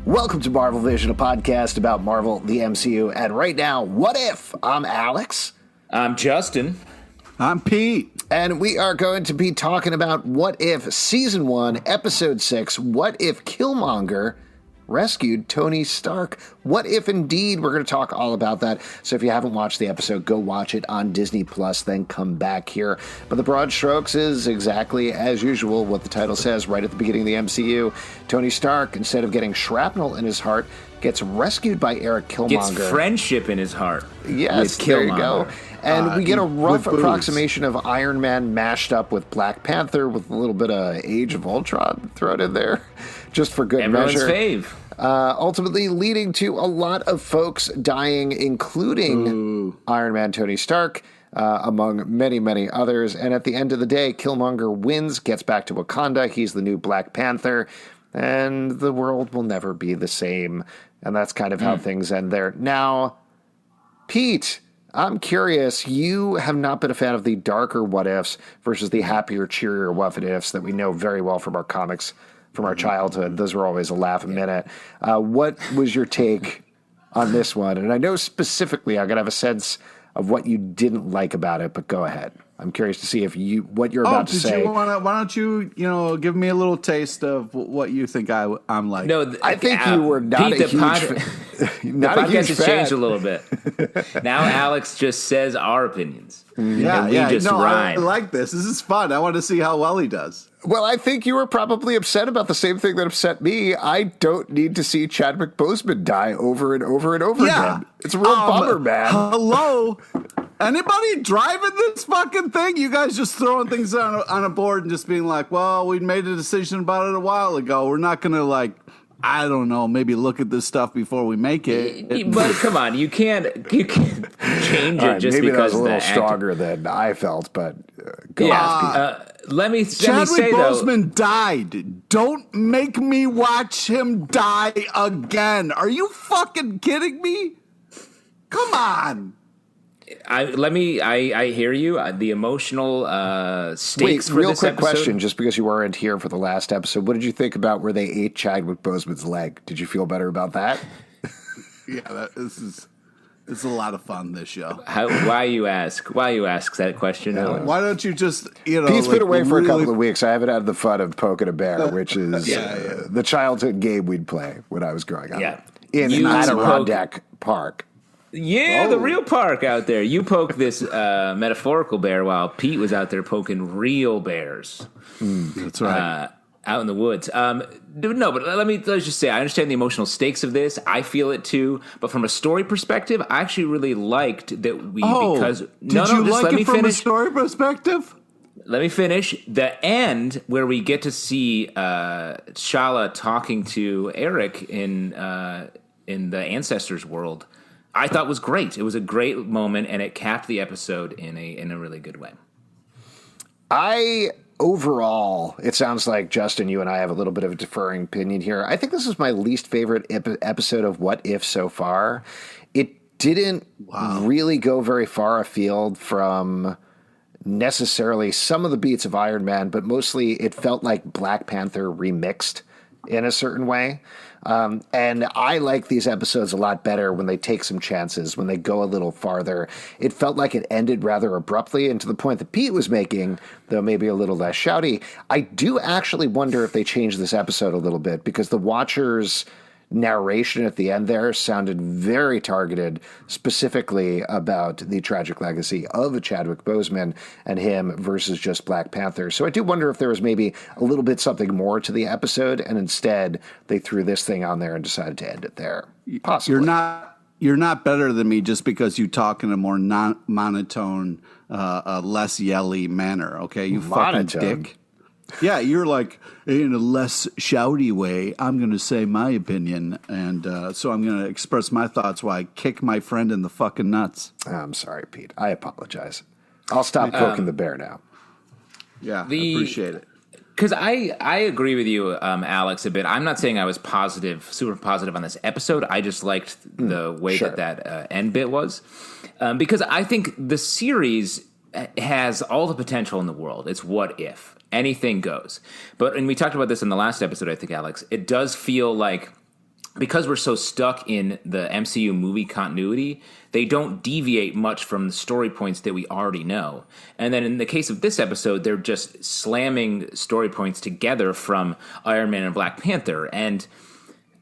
Welcome to Marvel Vision, a podcast about Marvel, the MCU, and right now, What If? I'm Alex. I'm Justin. I'm Pete. And we are going to be talking about What If Season 1, Episode 6, What If Killmonger rescued Tony Stark? What if indeed? We're going to talk all about that. So if you haven't watched the episode, go watch it on Disney Plus, then come back here. But the broad strokes is exactly as usual what the title says right at the beginning of the MCU. Tony Stark, instead of getting shrapnel in his heart, gets rescued by Eric Killmonger. Gets friendship in his heart. Yes, there you go. And we get a rough approximation of Iron Man mashed up with Black Panther with a little bit of Age of Ultron thrown in there, just for good measure. Everyone's fave. Ultimately leading to a lot of folks dying, including Iron Man Tony Stark, among many, many others. And at the end of the day, Killmonger wins, gets back to Wakanda. He's the new Black Panther, and the world will never be the same. And that's kind of how things end there. Now, Pete, I'm curious, you have not been a fan of the darker what ifs versus the happier, cheerier what ifs that we know very well from our comics, from our childhood. Those were always a laugh a minute. What was your take on this one? And I know specifically I'm going to have a sense of what you didn't like about it, but go ahead. I'm curious to see if what you're about to say. Why don't you give me a little taste of what you think I'm like? No, I think you were not Pete, a huge fan. The podcast has changed a little bit. Now Alex just says our opinions. Yeah, and we just rhyme. I like this. This is fun. I want to see how well he does. Well, I think you were probably upset about the same thing that upset me. I don't need to see Chadwick Boseman die over and over and over again. It's a real bummer, man. Hello? Anybody driving this fucking thing? You guys just throwing things on a board and just being like, well, we made a decision about it a while ago. We're not going to, I don't know, maybe look at this stuff before we make it. But come on, you can't change it just maybe because that was a little stronger than I felt, but go let me Chadwick say, Boseman died. Don't make me watch him die again. Are you fucking kidding me? Come on. I hear you. The emotional stakes for real this quick episode. question, just because you weren't here for the last episode, what did you think about where they ate Chadwick Boseman's leg? Did you feel better about that? Yeah, it's a lot of fun, this show. Why you ask that question? Why don't you just, Pete's been away for a couple of weeks. I haven't had the fun of poking a bear, which is the childhood game we'd play when I was growing up. Yeah. In Adirondack Park. Yeah, the real park out there. You poke this metaphorical bear while Pete was out there poking real bears. That's right. Out in the woods. No, but let's just say I understand the emotional stakes of this. I feel it too. But from a story perspective, I actually really liked that we because let me finish. A story perspective? Let me finish. The end where we get to see Shala talking to Eric in the Ancestors world, I thought was great. It was a great moment, and it capped the episode in a really good way. Overall, it sounds like, Justin, you and I have a little bit of a differing opinion here. I think this is my least favorite episode of What If so far. It didn't really go very far afield from necessarily some of the beats of Iron Man, but mostly it felt like Black Panther remixed in a certain way. And I like these episodes a lot better when they take some chances, when they go a little farther. It felt like it ended rather abruptly, and to the point that Pete was making, though maybe a little less shouty. I do actually wonder if they changed this episode a little bit, because the Watchers' narration at the end there sounded very targeted, specifically about the tragic legacy of Chadwick Boseman and him versus just Black Panther. So I do wonder if there was maybe a little bit something more to the episode, and instead they threw this thing on there and decided to end it there. Possibly. You're not better than me just because you talk in a more monotone, less yelly manner. Okay, you fucking dick. Yeah, you're like, in a less shouty way, I'm going to say my opinion, and so I'm going to express my thoughts while I kick my friend in the fucking nuts. I'm sorry, Pete. I apologize. I'll stop poking the bear now. Yeah, I appreciate it. Because I agree with you, Alex, a bit. I'm not saying I was super positive on this episode. I just liked the way that end bit was. Because I think the series has all the potential in the world. It's what if. Anything goes. And we talked about this in the last episode, I think, Alex. It does feel like because we're so stuck in the MCU movie continuity, they don't deviate much from the story points that we already know. And then in the case of this episode, they're just slamming story points together from Iron Man and Black Panther. And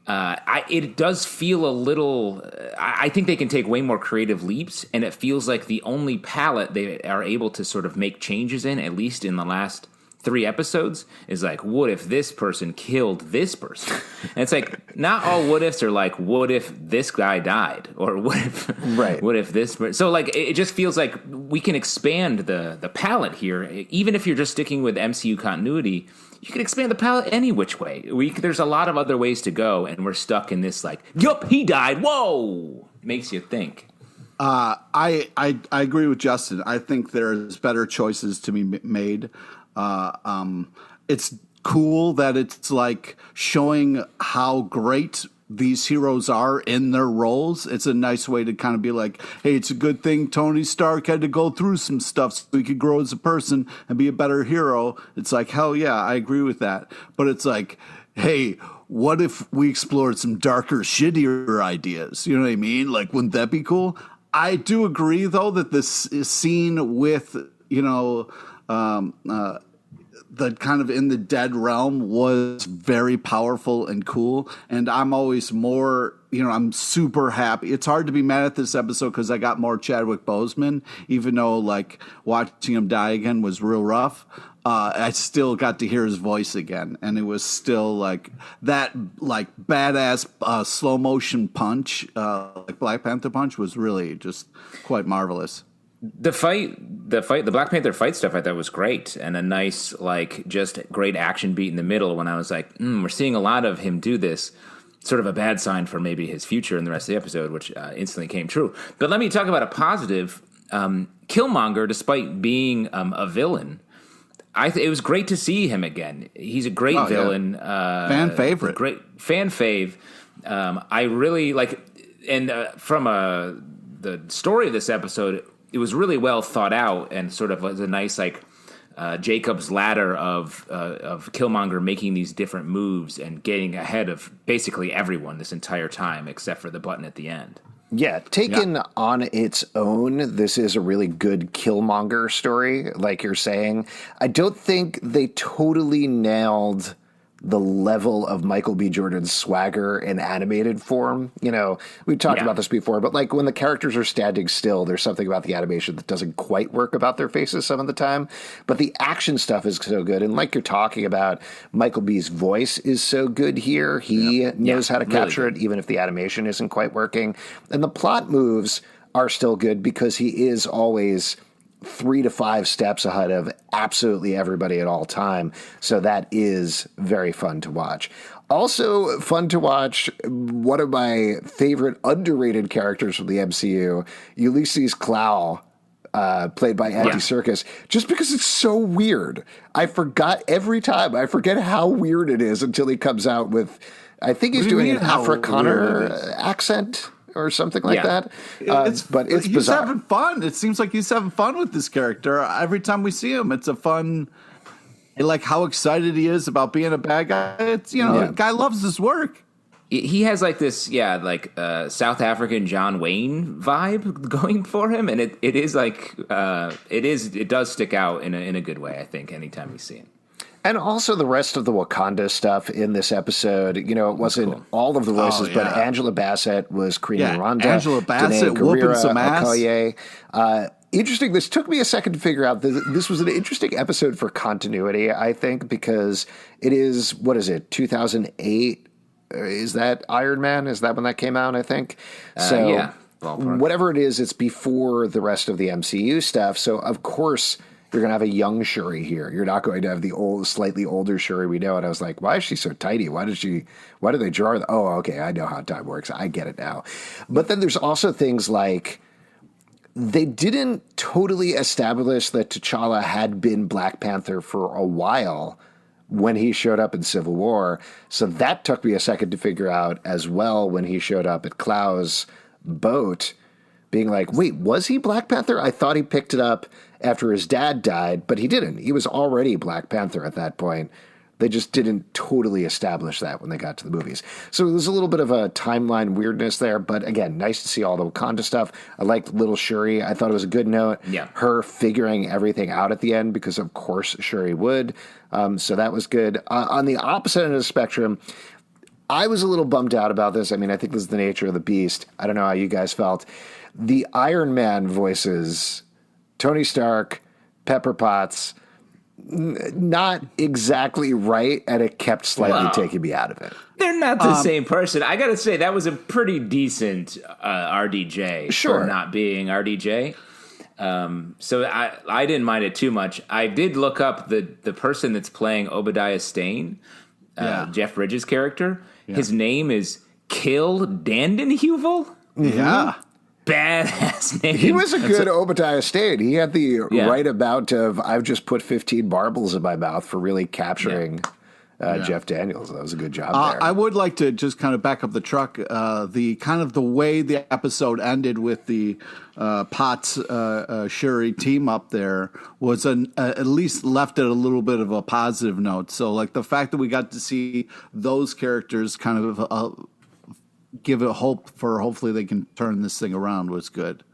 it does feel a little... I think they can take way more creative leaps, and it feels like the only palette they are able to sort of make changes in, at least in the last 3 episodes, is like, what if this person killed this person? And it's like, not all what ifs are like, what if this guy died? Or what if this... So like, it just feels like we can expand the palette here. Even if you're just sticking with MCU continuity, you can expand the palette any which way. There's a lot of other ways to go, and we're stuck in this like, yup, he died, whoa! Makes you think. I agree with Justin. I think there's better choices to be made. It's cool that it's like showing how great these heroes are in their roles. It's a nice way to kind of be like, hey, it's a good thing Tony Stark had to go through some stuff so he could grow as a person and be a better hero. It's like, hell yeah, I agree with that. But it's like, hey, what if we explored some darker, shittier ideas? You know what I mean? Like, wouldn't that be cool? I do agree, though, that this scene with, the kind of in the dead realm was very powerful and cool. And I'm always more, I'm super happy. It's hard to be mad at this episode because I got more Chadwick Boseman, even though like watching him die again was real rough. I still got to hear his voice again, and it was still like that, like badass slow motion punch, like Black Panther punch, was really just quite marvelous. The Black Panther fight stuff I thought was great, and a nice, like, just great action beat in the middle when I was like, we're seeing a lot of him do this. Sort of a bad sign for maybe his future in the rest of the episode, which instantly came true. But let me talk about a positive. Killmonger, despite being a villain, it was great to see him again. He's a great villain. Yeah. Fan favorite. Great fan fave. I really like, and from the story of this episode, it was really well thought out and sort of was a nice like Jacob's ladder of Killmonger making these different moves and getting ahead of basically everyone this entire time except for the button at the end. Yeah, taken on its own, this is a really good Killmonger story, like you're saying. I don't think they totally nailed the level of Michael B. Jordan's swagger in animated form. We've talked about this before, but like when the characters are standing still, there's something about the animation that doesn't quite work about their faces some of the time. But the action stuff is so good. And like you're talking about, Michael B.'s voice is so good here. He knows how to capture it, even if the animation isn't quite working. And the plot moves are still good because he is always 3 to 5 steps ahead of absolutely everybody at all time. So that is very fun to watch. Also fun to watch, one of my favorite underrated characters from the MCU, Ulysses Klaue, played by Andy Serkis, just because it's so weird. I forget how weird it is until he comes out with, I think he's doing an Afrikaner accent or something like that. But it's he's bizarre. Having fun. It seems like he's having fun with this character. Every time we see him, it's a fun, like how excited he is about being a bad guy. It's, the guy loves his work. He has like this, South African John Wayne vibe going for him. And it is like, it does stick out in a good way, I think, anytime we see him. And also the rest of the Wakanda stuff in this episode, it wasn't all of the voices, but Angela Bassett was Queen Rhonda. Angela Bassett whooping some ass. Okoye. Interesting. This took me a second to figure out. This was an interesting episode for continuity, I think, because it is, 2008? Is that Iron Man? Is that when that came out, I think? Whatever it is, it's before the rest of the MCU stuff. So, of course, you're going to have a young Shuri here. You're not going to have the slightly older Shuri we know. And I was like, why is she so tiny? Why do they draw? Oh, okay. I know how time works. I get it now. But then there's also things like they didn't totally establish that T'Challa had been Black Panther for a while when he showed up in Civil War. So that took me a second to figure out as well when he showed up at Klaue's boat, being like, wait, was he Black Panther? I thought he picked it up after his dad died, but he didn't. He was already Black Panther at that point. They just didn't totally establish that when they got to the movies. So there's a little bit of a timeline weirdness there. But again, nice to see all the Wakanda stuff. I liked Little Shuri. I thought it was a good note. Yeah. Her figuring everything out at the end, because of course Shuri would. So that was good. On the opposite end of the spectrum, I was a little bummed out about this. I mean, I think this is the nature of the beast. I don't know how you guys felt. The Iron Man voices, Tony Stark, Pepper Potts, not exactly right, and it kept slightly taking me out of it. They're not the same person. I got to say, that was a pretty decent RDJ for not being RDJ. So I didn't mind it too much. I did look up the person that's playing Obadiah Stane, Jeff Bridges' character. Yeah. His name is Kill Dandenhuvel. Yeah. Badass name. He was a good Obadiah Stane. He had the right amount of, I've just put 15 marbles in my mouth for really capturing Jeff Daniels. That was a good job there. I would like to just kind of back up the truck. The way the episode ended with the Potts Shuri team up there was at least left it a little bit of a positive note. So like the fact that we got to see those characters kind of give it hope for hopefully they can turn this thing around was good.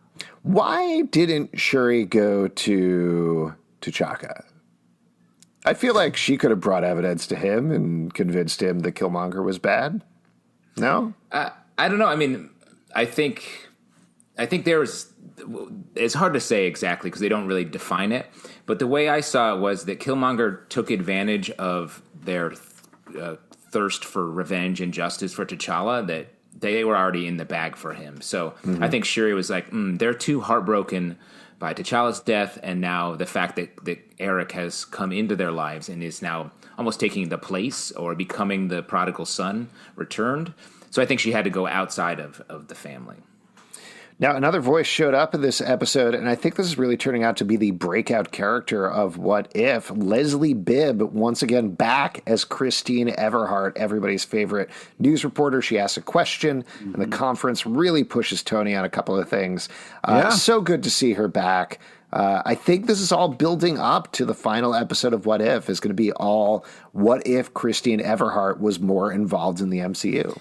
Why didn't Shuri go to T'Chaka? I feel like she could have brought evidence to him and convinced him that Killmonger was bad. No? I don't know. I mean, I think there was, it's hard to say exactly because they don't really define it, but the way I saw it was that Killmonger took advantage of their thirst for revenge and justice for T'Challa, that they were already in the bag for him. So I think Shuri was like, they're too heartbroken by T'Challa's death, and now the fact that Eric has come into their lives and is now almost taking the place or becoming the prodigal son returned. So I think she had to go outside of the family. Now, another voice showed up in this episode, and I think this is really turning out to be the breakout character of What If. Leslie Bibb, once again back as Christine Everhart, everybody's favorite news reporter. She asks a question, and the conference really pushes Tony on a couple of things. So good to see her back. I think this is all building up to the final episode of What If. Is going to be all what if Christine Everhart was more involved in the MCU.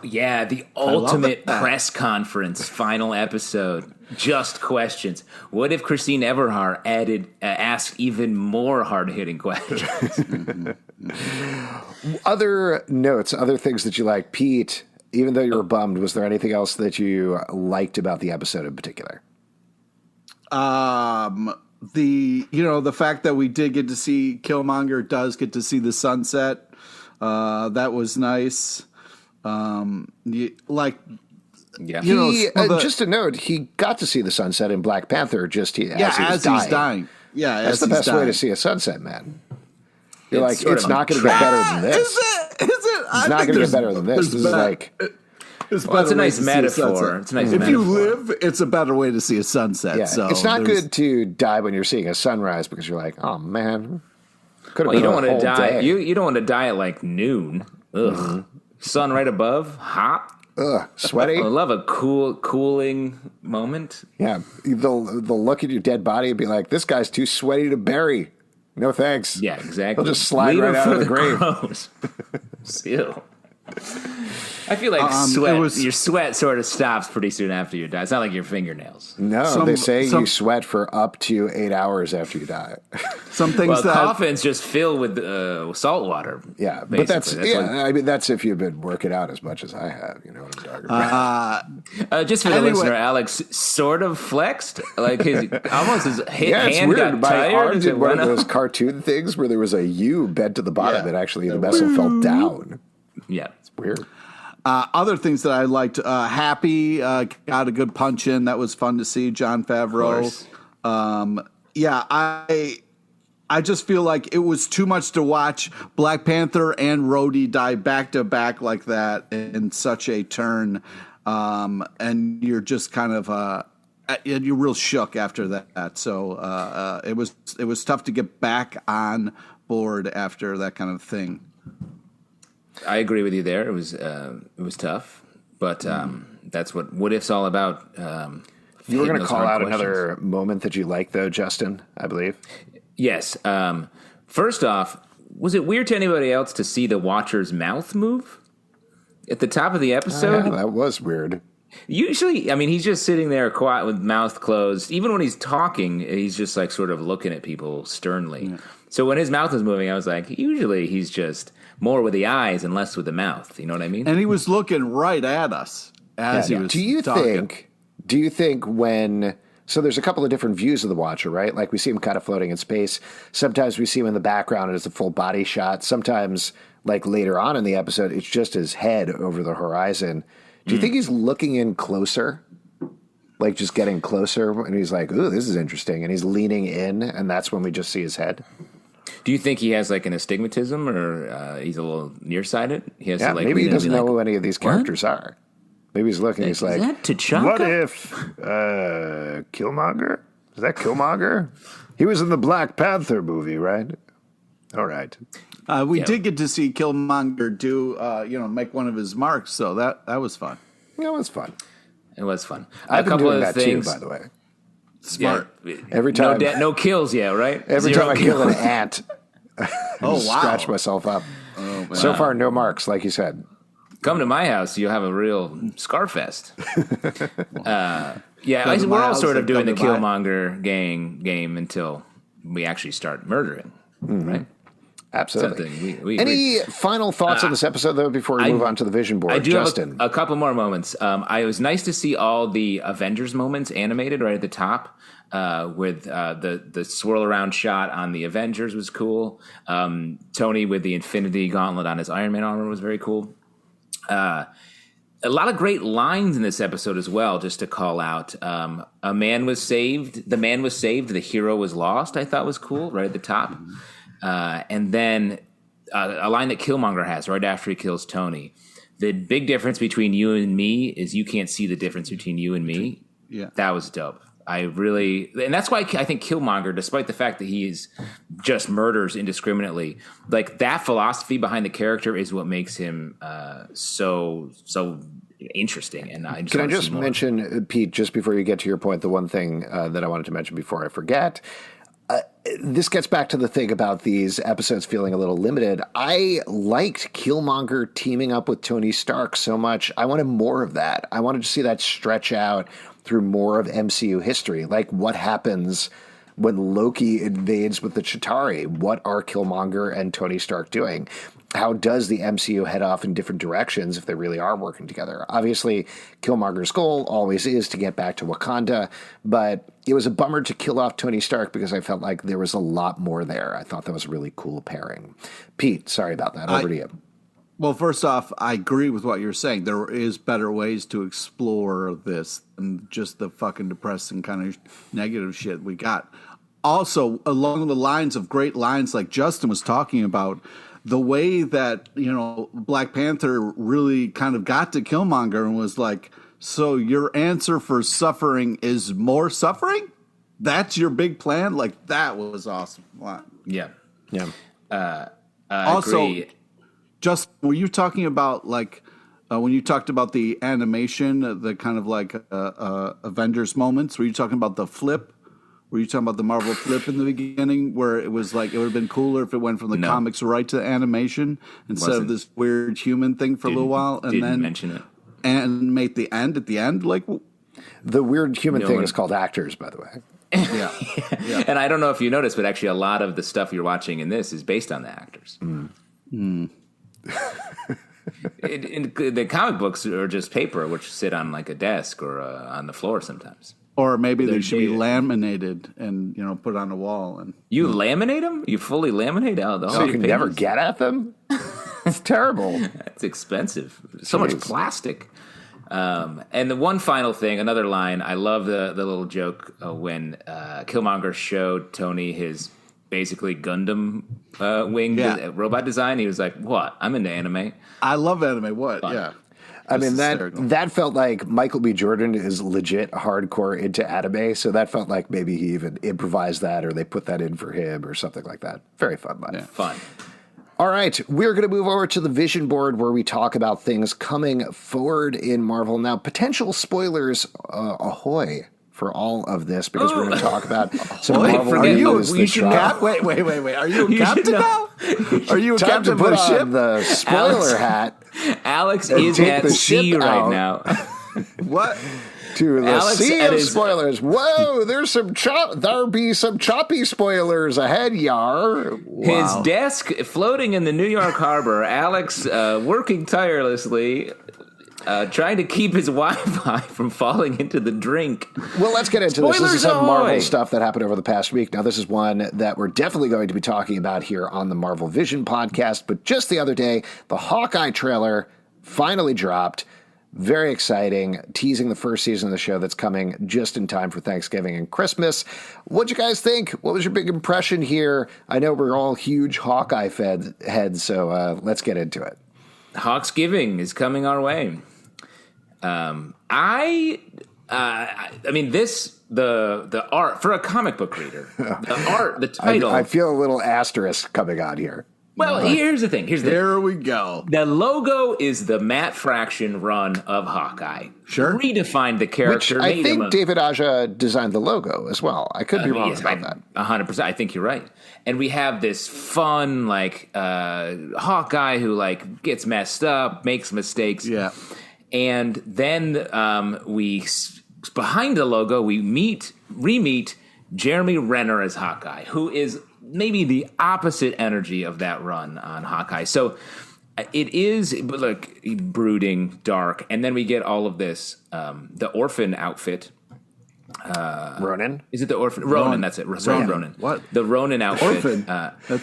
Yeah, the ultimate press conference, final episode. Just questions. What if Christine Everhart asked even more hard-hitting questions? Other notes, other things that you like. Pete, even though you were bummed, was there anything else that you liked about the episode in particular? The fact that we did get to see Killmonger does get to see the sunset. That was nice. Just a note, he got to see the sunset in Black Panther as he's dying. Yeah, that's the best way to see a sunset, man. You're like, it's not going to get better than this. Is it? It's not going to get better than this. This is like... It's a nice metaphor. It's a nice metaphor. If you live, it's a better way to see a sunset. Yeah. So it's not good to die when you're seeing a sunrise because you're like, oh, man. You don't want to die. You don't want to die at like noon. Ugh. Mm-hmm. Sun right above, hot. Ugh, sweaty. I love a cooling moment. Yeah, they'll look at your dead body and be like, "This guy's too sweaty to bury." No thanks. Yeah, exactly. They'll just slide right out of the grave. Still. I feel like your sweat sort of stops pretty soon after you die. It's not like your fingernails. No, they say you sweat for up to 8 hours after you die. Some things coffins just fill with salt water. Yeah, but that's if you've been working out as much as I have. You know what I'm talking about. Just for the listener, Alex sort of flexed, like his hand got My tired. arm did one of those cartoon things where there was a U bent to the bottom, and actually the vessel fell down. Yeah, it's weird. Other things that I liked, Happy got a good punch in. That was fun to see. Jon Favreau. I just feel like it was too much to watch Black Panther and Rhodey die back to back like that in such a turn, and you're just kind of you're real shook after that. So it was tough to get back on board after that kind of thing. I agree with you there. It was tough, but that's what If's all about. You were going to call out another moment that you liked, though, Justin, I believe. Yes. First off, was it weird to anybody else to see the Watcher's mouth move at the top of the episode? Yeah, that was weird. Usually, I mean, he's just sitting there quiet with mouth closed. Even when he's talking, he's just like sort of looking at people sternly. Yeah. So when his mouth was moving, I was like, usually he's just more with the eyes and less with the mouth. You know what I mean? And he was looking right at us as he was talking. Do you think when... So there's a couple of different views of the Watcher, right? Like we see him kind of floating in space. Sometimes we see him in the background and it's a full body shot. Sometimes, like later on in the episode, it's just his head over the horizon. Do you think he's looking in closer? Like just getting closer and he's like, ooh, this is interesting. And he's leaning in and that's when we just see his head? Do you think he has like an astigmatism or he's a little nearsighted? He has to, like, maybe he doesn't know who any of these characters are. Maybe he's looking. He's like, that T'Chaka? What if Killmonger? Is that Killmonger? He was in the Black Panther movie, right? All right. We did get to see Killmonger do, make one of his marks. So that was fun. That was fun. It was fun. I've been doing that too, by the way. Smart. Yeah. Every time, no kills yet, right? Every time I kill an ant, scratch myself up. Oh, wow. So far, no marks, like you said. Come to my house, you'll have a real Scarfest. We're all sort of doing the Killmonger game until we actually start murdering, right? Absolutely. Any final thoughts on this episode, though, before we move on to the vision board? I do Justin. have a couple more moments. It was nice to see all the Avengers moments animated right at the top. With the swirl around shot on the Avengers was cool. Tony with the Infinity Gauntlet on his Iron Man armor was very cool. A lot of great lines in this episode as well, just to call out. A man was saved. The man was saved. The hero was lost, I thought was cool, right at the top. And then a line that Killmonger has right after he kills Tony. The big difference between you and me is you can't see the difference between you and me. Yeah. That was dope. And that's why I think Killmonger, despite the fact that he's just murders indiscriminately, like that philosophy behind the character is what makes him so interesting. And Can I just mention, Pete, just before you get to your point, the one thing that I wanted to mention before I forget. This gets back to the thing about these episodes feeling a little limited. I liked Killmonger teaming up with Tony Stark so much. I wanted more of that. I wanted to see that stretch out through more of MCU history. Like what happens when Loki invades with the Chitauri? What are Killmonger and Tony Stark doing? How does the MCU head off in different directions if they really are working together? Obviously, Killmonger's goal always is to get back to Wakanda, but it was a bummer to kill off Tony Stark because I felt like there was a lot more there. I thought that was a really cool pairing. Pete, sorry about that. Over to you. Well, first off, I agree with what you're saying. There is better ways to explore this than just the fucking depressing kind of negative shit we got. Also, along the lines of great lines like Justin was talking about, the way that, Black Panther really kind of got to Killmonger and was like, so your answer for suffering is more suffering? That's your big plan? Like, that was awesome. Wow. Yeah. Also, agree. Just were you talking about when you talked about the animation, the kind of like Avengers moments? Were you talking about the flip? Were you talking about the Marvel flip in the beginning, where it was like it would have been cooler if it went from the comics right to animation instead of this weird human thing for a little while, and then mention it and make the end at the end like the weird human thing is called actors, by the way. Yeah. And I don't know if you noticed, but actually a lot of the stuff you're watching in this is based on the actors. The comic books are just paper, which sit on like a desk or on the floor sometimes. Or maybe they should be laminated and put on a wall. And you laminate them? You fully laminate out the whole so you can never get at them? It's terrible. That's expensive. So much plastic. And the one final thing, another line, I love the little joke when Killmonger showed Tony his basically Gundam wing robot design. He was like, what? I'm into anime. I love anime. What? Fun. Yeah. I mean, that felt like Michael B. Jordan is legit hardcore into anime, so that felt like maybe he even improvised that or they put that in for him or something like that. Very fun line. Yeah. Fun. All right, we're going to move over to the vision board where we talk about things coming forward in Marvel. Now, potential spoilers, ahoy, for all of this because we're going to talk about some Marvel Are you? news. You should wait. Are you a captain now? Are you a Time captain to put of a ship? on the spoiler hat. Alex is at sea right now. What? To the Alex sea at of his- spoilers. Whoa, there'll be some choppy spoilers ahead, yar. His desk floating in the New York harbor. Alex working tirelessly, trying to keep his Wi-Fi from falling into the drink. Well, let's get into this. This Spoilers is some ahoy! Marvel stuff that happened over the past week. Now, this is one that we're definitely going to be talking about here on the Marvel Vision podcast. But just the other day, the Hawkeye trailer finally dropped. Very exciting, teasing the first season of the show that's coming just in time for Thanksgiving and Christmas. What'd you guys think? What was your big impression here? I know we're all huge Hawkeye heads, so let's get into it. Hawksgiving is coming our way. I mean, the art for a comic book reader, the title. I feel a little asterisk coming on here. Well, here's the thing. There we go. The logo is the Matt Fraction run of Hawkeye. Sure. Redefined the character. Which I think David Aja designed the logo as well. I could be wrong about that. 100%. I think you're right. And we have this fun, Hawkeye who, gets messed up, makes mistakes. Yeah. And then behind the logo, we re-meet Jeremy Renner as Hawkeye, who is maybe the opposite energy of that run on Hawkeye. So it is brooding, dark, and then we get all of this, the orphan outfit. Ronin? Is it the orphan? Ronin, that's it. Sorry, Ronin. What? The Ronin outfit.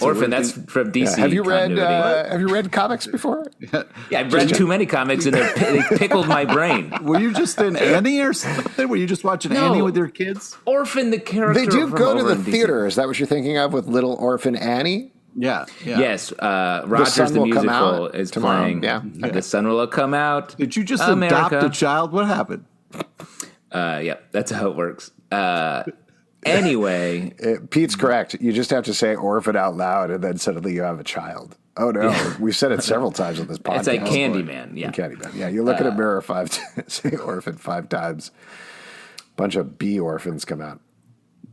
Orphan. That's from DC. Have you continuity. read comics before? Yeah, I've read too many comics, and they pickled my brain. Were you just in Annie or something? Were you just watching Annie with your kids? Orphan, the character. They do from go to over the in DC. theater. Is that what you're thinking of with Little Orphan Annie? Yeah. Yes, Rogers Sun the Will Come musical Out is tomorrow. playing. Yeah. The sun will come out. Did you just America. adopt a child? What happened? Yeah, that's how it works. Anyway, Pete's correct. You just have to say orphan out loud, and then suddenly you have a child. Oh no, we've said it several times on this podcast. it's like Candyman. Yeah, Candyman. Yeah, you look in a mirror say orphan 5 times. Bunch of bee orphans come out.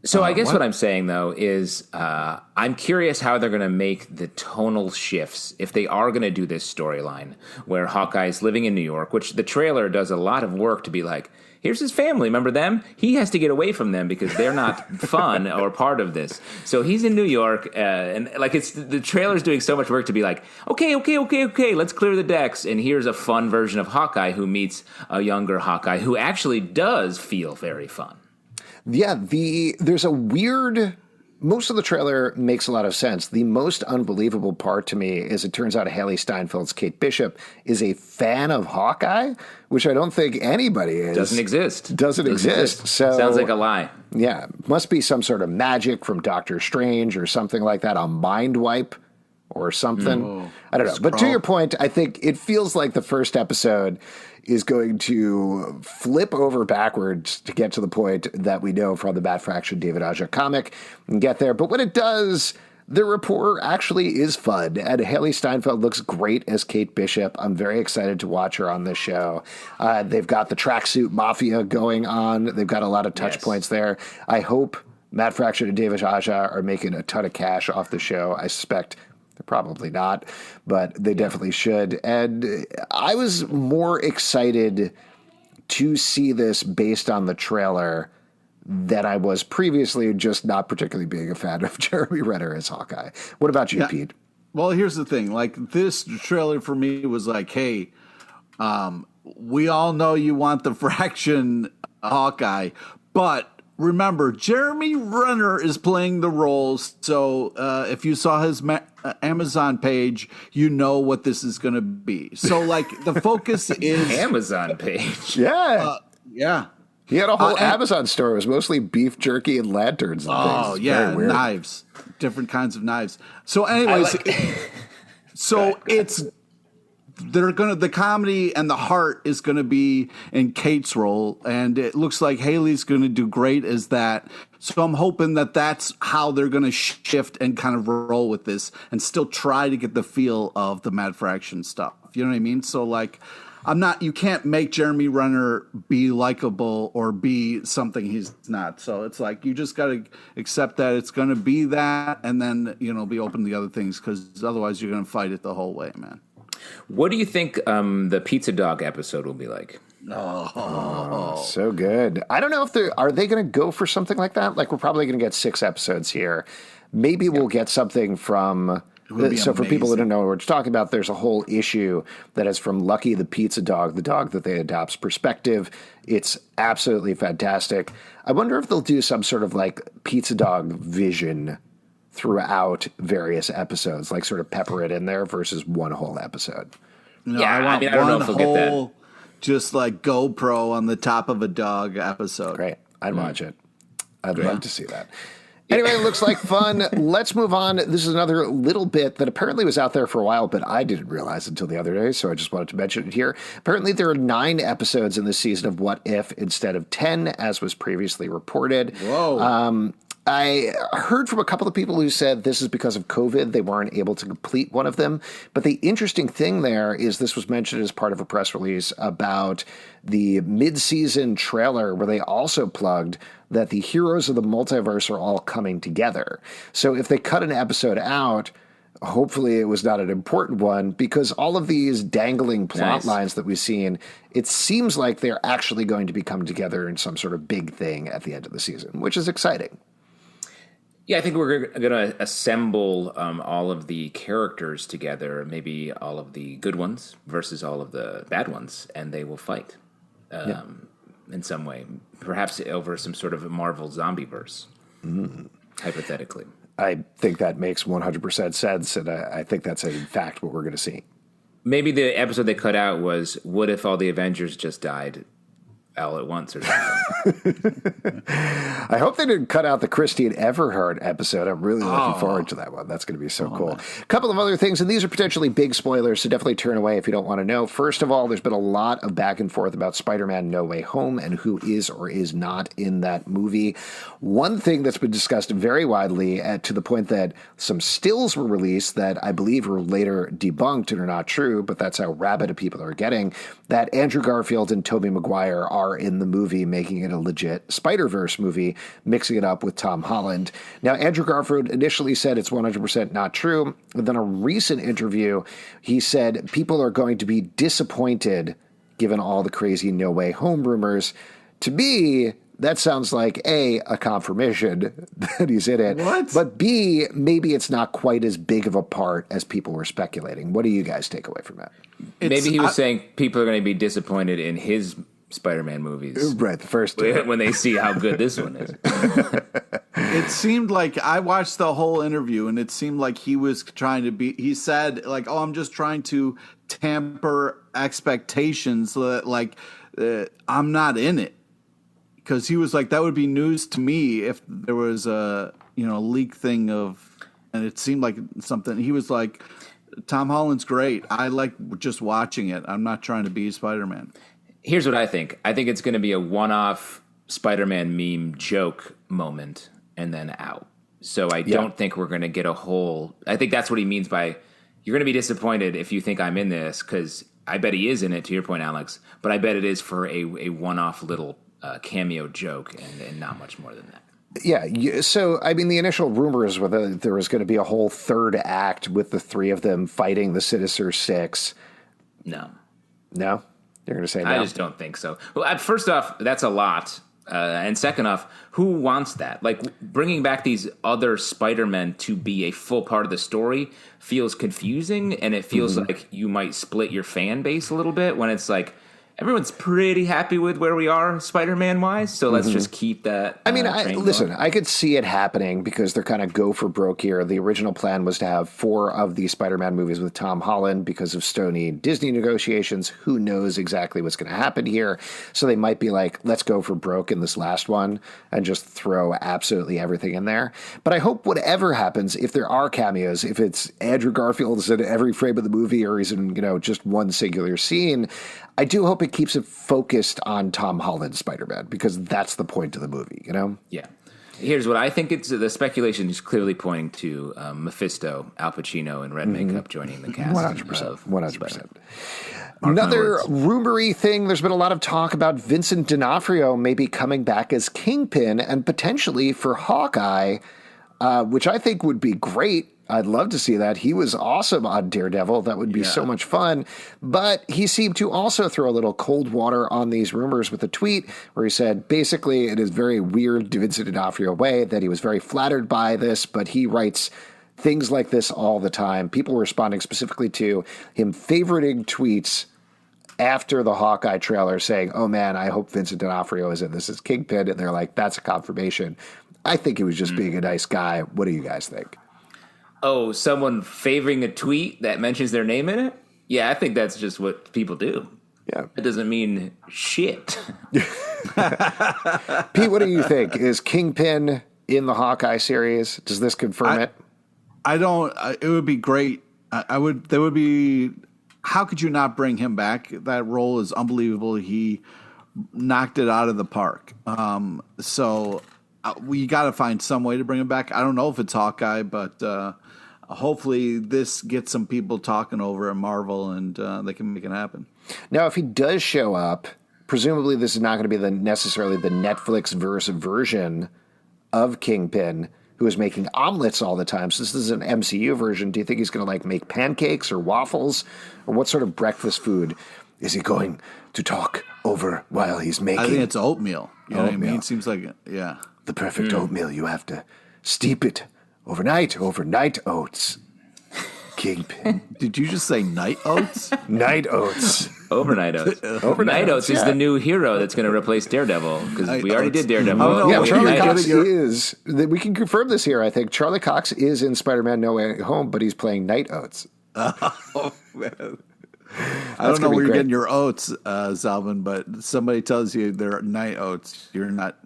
So I guess what I'm saying, though, is I'm curious how they're going to make the tonal shifts if they are going to do this storyline where Hawkeye is living in New York, which the trailer does a lot of work to be like, here's his family. Remember them? He has to get away from them because they're not fun or part of this. So he's in New York, and it's the trailer's doing so much work to be like, okay, let's clear the decks. And here's a fun version of Hawkeye who meets a younger Hawkeye who actually does feel very fun. Yeah, there's a weird. Most of the trailer makes a lot of sense. The most unbelievable part to me is it turns out Haley Steinfeld's Kate Bishop is a fan of Hawkeye, which I don't think anybody is. Doesn't exist. Doesn't exist. So sounds like a lie. Yeah, must be some sort of magic from Doctor Strange or something like that. A mind wipe or something. I don't know. But to your point, I think it feels like the first episode is going to flip over backwards to get to the point that we know from the Matt Fraction David Aja comic and get there. But when it does, the rapport actually is fun. And Haley Steinfeld looks great as Kate Bishop. I'm very excited to watch her on this show. They've got the tracksuit mafia going on. They've got a lot of touch points there. I hope Matt Fraction and David Aja are making a ton of cash off the show. I suspect they're probably not, but they definitely should. And I was more excited to see this based on the trailer than I was previously, just not particularly being a fan of Jeremy Renner as Hawkeye. What about you, Pete? Well, here's the thing. This trailer for me was like, hey, we all know you want the Fraction Hawkeye, but remember, Jeremy Renner is playing the roles, so if you saw his Amazon page, you know what this is going to be. So, the focus is Amazon page. Yeah. Yeah. He had a whole Amazon store. It was mostly beef jerky and lanterns and things. Oh, yeah, knives. Different kinds of knives. So, anyways, the comedy and the heart is going to be in Kate's role, and it looks like Haley's going to do great as that. So I'm hoping that that's how they're going to shift and kind of roll with this and still try to get the feel of the Mad Fraction stuff. You know what I mean? So You can't make Jeremy Renner be likable or be something he's not. So it's like, you just got to accept that it's going to be that, and then, be open to the other things, because otherwise you're going to fight it the whole way, man. What do you think the Pizza Dog episode will be like? Oh, so good. I don't know if are they going to go for something like that? Like, we're probably going to get 6 episodes here. Maybe we'll get something from... So for people that don't know what we're talking about, there's a whole issue that is from Lucky the Pizza Dog, the dog that they adopt's perspective. It's absolutely fantastic. I wonder if they'll do some sort of like Pizza Dog vision throughout various episodes, like sort of pepper it in there versus one whole episode. No, I don't know if we'll get that. Just like GoPro on the top of a dog episode. Great. I'd watch it. I'd love to see that. Anyway, it looks like fun. Let's move on. This is another little bit that apparently was out there for a while, but I didn't realize until the other day, so I just wanted to mention it here. Apparently, there are 9 episodes in this season of What If instead of 10, as was previously reported. Whoa. I heard from a couple of people who said this is because of COVID. They weren't able to complete one of them. But the interesting thing there is this was mentioned as part of a press release about the mid-season trailer where they also plugged that the heroes of the multiverse are all coming together. So if they cut an episode out, hopefully it was not an important one, because all of these dangling plot lines that we've seen, it seems like they're actually going to be coming together in some sort of big thing at the end of the season, which is exciting. Yeah, I think we're going to assemble all of the characters together, maybe all of the good ones versus all of the bad ones, and they will fight in some way, perhaps over some sort of a Marvel zombie-verse, hypothetically. I think that makes 100% sense, and I think that's in fact what we're going to see. Maybe the episode they cut out was, what if all the Avengers just died all at once or something? I hope they didn't cut out the Christine Everhart episode. I'm really looking forward to that one. That's going to be so cool. A couple of other things, and these are potentially big spoilers, so definitely turn away if you don't want to know. First of all, there's been a lot of back and forth about Spider-Man No Way Home and who is or is not in that movie. One thing that's been discussed very widely, to the point that some stills were released that I believe were later debunked and are not true, but that's how rabid people are getting, that Andrew Garfield and Tobey Maguire are in the movie, making it a legit Spider-Verse movie, mixing it up with Tom Holland. Now, Andrew Garfield initially said it's 100% not true, but then a recent interview, he said people are going to be disappointed given all the crazy No Way Home rumors. To me, that sounds like A, a confirmation that he's in it, but B, maybe it's not quite as big of a part as people were speculating. What do you guys take away from that? Maybe he was saying people are going to be disappointed in his Spider-Man movies. Right, the first two. When they see how good this one is. It seemed like, I watched the whole interview, and it seemed like he was trying to be, he said, like, I'm just trying to tamper expectations so that, like, I'm not in it. Because he was like, that would be news to me if there was a, leak thing of, and it seemed like something, he was like, Tom Holland's great. I like just watching it. I'm not trying to be Spider-Man. Here's what I think. I think it's going to be a one-off Spider-Man meme joke moment and then out. So I don't think we're going to get a whole... I think that's what he means by, you're going to be disappointed if you think I'm in this, because I bet he is in it, to your point, Alex, but I bet it is for a one-off little cameo joke and not much more than that. Yeah, so, I mean, the initial rumors were that there was going to be a whole third act with the three of them fighting the Sinister Six. No? You're going to say no? I just don't think so. Well, first off, that's a lot. And second off, who wants that? Like, bringing back these other Spider-Men to be a full part of the story feels confusing, and it feels like you might split your fan base a little bit when it's like, everyone's pretty happy with where we are Spider-Man-wise, so let's just keep that. I mean, listen, I could see it happening because they're kind of go for broke here. The original plan was to have 4 of the Spider-Man movies with Tom Holland because of stony Disney negotiations. Who knows exactly what's going to happen here? So they might be like, let's go for broke in this last one and just throw absolutely everything in there. But I hope whatever happens, if there are cameos, if it's Andrew Garfield's in every frame of the movie or he's in, just one singular scene, I do hope it keeps it focused on Tom Holland's Spider-Man because that's the point of the movie, Yeah. Here's what I think it's the speculation is clearly pointing to Mephisto, Al Pacino, in red makeup joining the cast. 100%. 100%. Another rumory thing, there's been a lot of talk about Vincent D'Onofrio maybe coming back as Kingpin and potentially for Hawkeye, which I think would be great. I'd love to see that. He was awesome on Daredevil. That would be so much fun. But he seemed to also throw a little cold water on these rumors with a tweet where he said, basically, it is very weird to Vincent D'Onofrio way that he was very flattered by this, but he writes things like this all the time. People were responding specifically to him favoriting tweets after the Hawkeye trailer saying, oh man, I hope Vincent D'Onofrio is in this as Kingpin. And they're like, that's a confirmation. I think he was just being a nice guy. What do you guys think? Oh, someone favoring a tweet that mentions their name in it? Yeah, I think that's just what people do. Yeah. It doesn't mean shit. Pete, what do you think? Is Kingpin in the Hawkeye series? Does this confirm it? I don't. It would be great. I would. There would be. How could you not bring him back? That role is unbelievable. He knocked it out of the park. So we got to find some way to bring him back. I don't know if it's Hawkeye, but hopefully this gets some people talking over at Marvel, and they can make it happen. Now, if he does show up, presumably this is not going to be necessarily the Netflix version of Kingpin, who is making omelets all the time. So this is an MCU version. Do you think he's going to make pancakes or waffles? Or what sort of breakfast food is he going to talk over while he's making? I think it's oatmeal. You know what I mean? It seems like, yeah. The perfect oatmeal. You have to steep it overnight oats. Kingpin. Did you just say night oats? Night oats. Overnight oats. Overnight oats is the new hero that's going to replace Daredevil, because we already did Daredevil. Oh, no, Charlie Cox is. We can confirm this here. I think Charlie Cox is in Spider-Man: No Way Home, but he's playing Night Oats. Oh man. I don't know where you're getting your oats, Zalvin, but somebody tells you they're night oats. You're not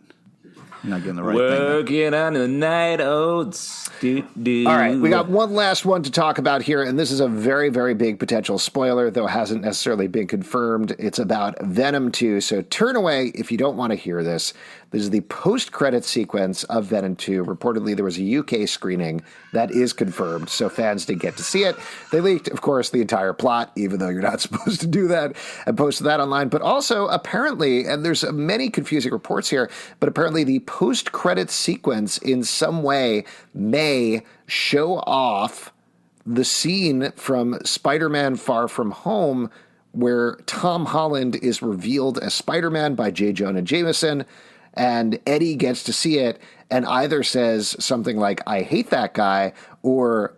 getting the right thing. Working on the night oats. All right, we got one last one to talk about here, and this is a very, very big potential spoiler, though it hasn't necessarily been confirmed. It's about Venom 2, so turn away if you don't want to hear this. This is the post-credits sequence of Venom 2. Reportedly, there was a UK screening that is confirmed, so fans did get to see it. They leaked, of course, the entire plot, even though you're not supposed to do that, and posted that online. But also, apparently, and there's many confusing reports here, but apparently the post-credits sequence in some way may show off the scene from Spider-Man Far From Home where Tom Holland is revealed as Spider-Man by J. Jonah Jameson, and Eddie gets to see it and either says something like, I hate that guy, or,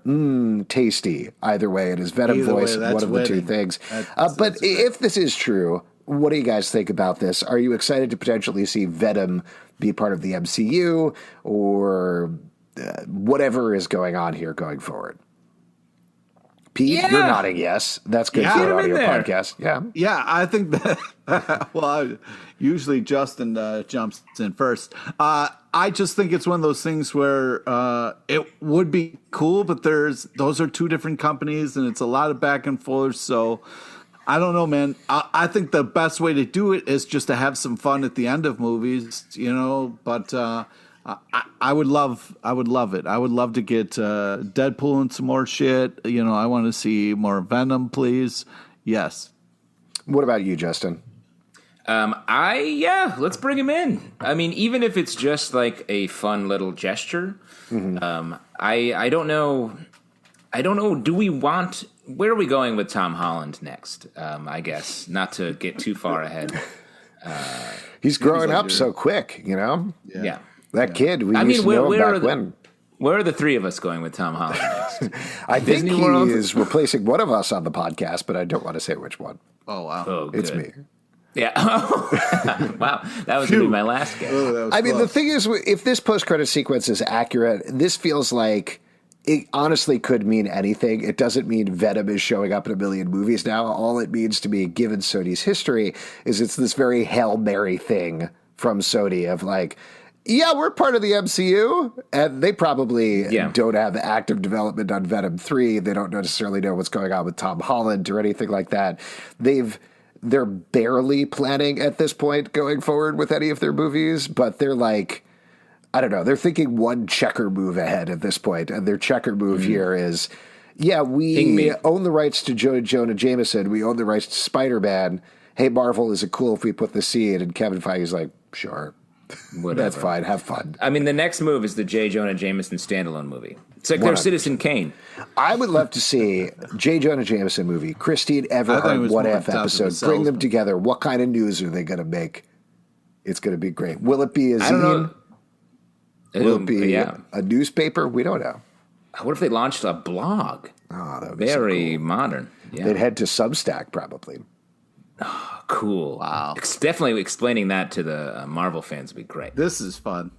tasty. Either way, it is Venom voice, one of the two things. But if this is true, what do you guys think about this? Are you excited to potentially see Venom be part of the MCU, or whatever is going on here going forward? Pete, you're nodding yes. That's good for an audio podcast. Yeah, I think that. Well, usually Justin jumps in first. I just think it's one of those things where it would be cool, but those are two different companies, and it's a lot of back and forth. So I don't know, man. I think the best way to do it is just to have some fun at the end of movies, But I would love it. I would love to get Deadpool and some more shit. I want to see more Venom, please. Yes. What about you, Justin? Let's bring him in. I mean, even if it's just like a fun little gesture. I don't know. Where are we going with Tom Holland next? I guess not to get too far ahead. He's growing up so quick, Yeah. That kid, we used to know him back when. Where are the three of us going with Tom Holland next? I think he is replacing one of us on the podcast, but I don't want to say which one. Oh, wow. Oh, it's me. Yeah. Wow. That was going to be my last guess. I mean, the thing is, if this post-credit sequence is accurate, this feels like it honestly could mean anything. It doesn't mean Venom is showing up in a million movies now. All it means to me, given Sony's history, is it's this very Hail Mary thing from Sony of like, yeah, we're part of the MCU, and they probably don't have active development on Venom 3. They don't necessarily know what's going on with Tom Holland or anything like that. They're barely planning at this point going forward with any of their movies, but they're like, I don't know, they're thinking one checker move ahead at this point, and their checker move here is Yeah, we own the rights to Jonah Jameson. We own the rights to Spider-Man. Hey, Marvel, is it cool if we put the C in? And Kevin Feige's like, sure. Whatever. That's fine. Have fun. I mean, the next move is the J. Jonah Jameson standalone movie. It's like their Citizen Kane. I would love to see J. Jonah Jameson movie, Christine Everhart, What If episode. Bring them together. What kind of news are they going to make? It's going to be great. Will it be a zine? Will it be a newspaper? We don't know. What if they launched a blog? Oh, that would be very so cool. Modern. Yeah. They'd head to Substack probably. Oh, cool. Wow. Definitely explaining that to the Marvel fans would be great. This is fun.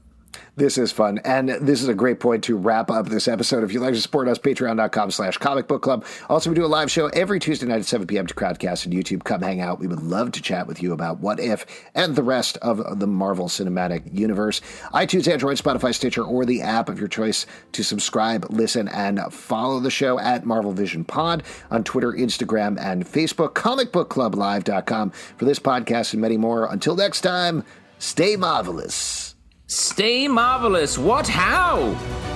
This is fun. And this is a great point to wrap up this episode. If you'd like to support us, patreon.com/comicbookclub. Also, we do a live show every Tuesday night at 7 p.m. to Crowdcast and YouTube. Come hang out. We would love to chat with you about What If and the rest of the Marvel Cinematic Universe. iTunes, Android, Spotify, Stitcher, or the app of your choice to subscribe, listen, and follow the show at Marvel Vision Pod on Twitter, Instagram, and Facebook. Comicbookclublive.com for this podcast and many more. Until next time, stay marvelous. Stay marvelous. What? How?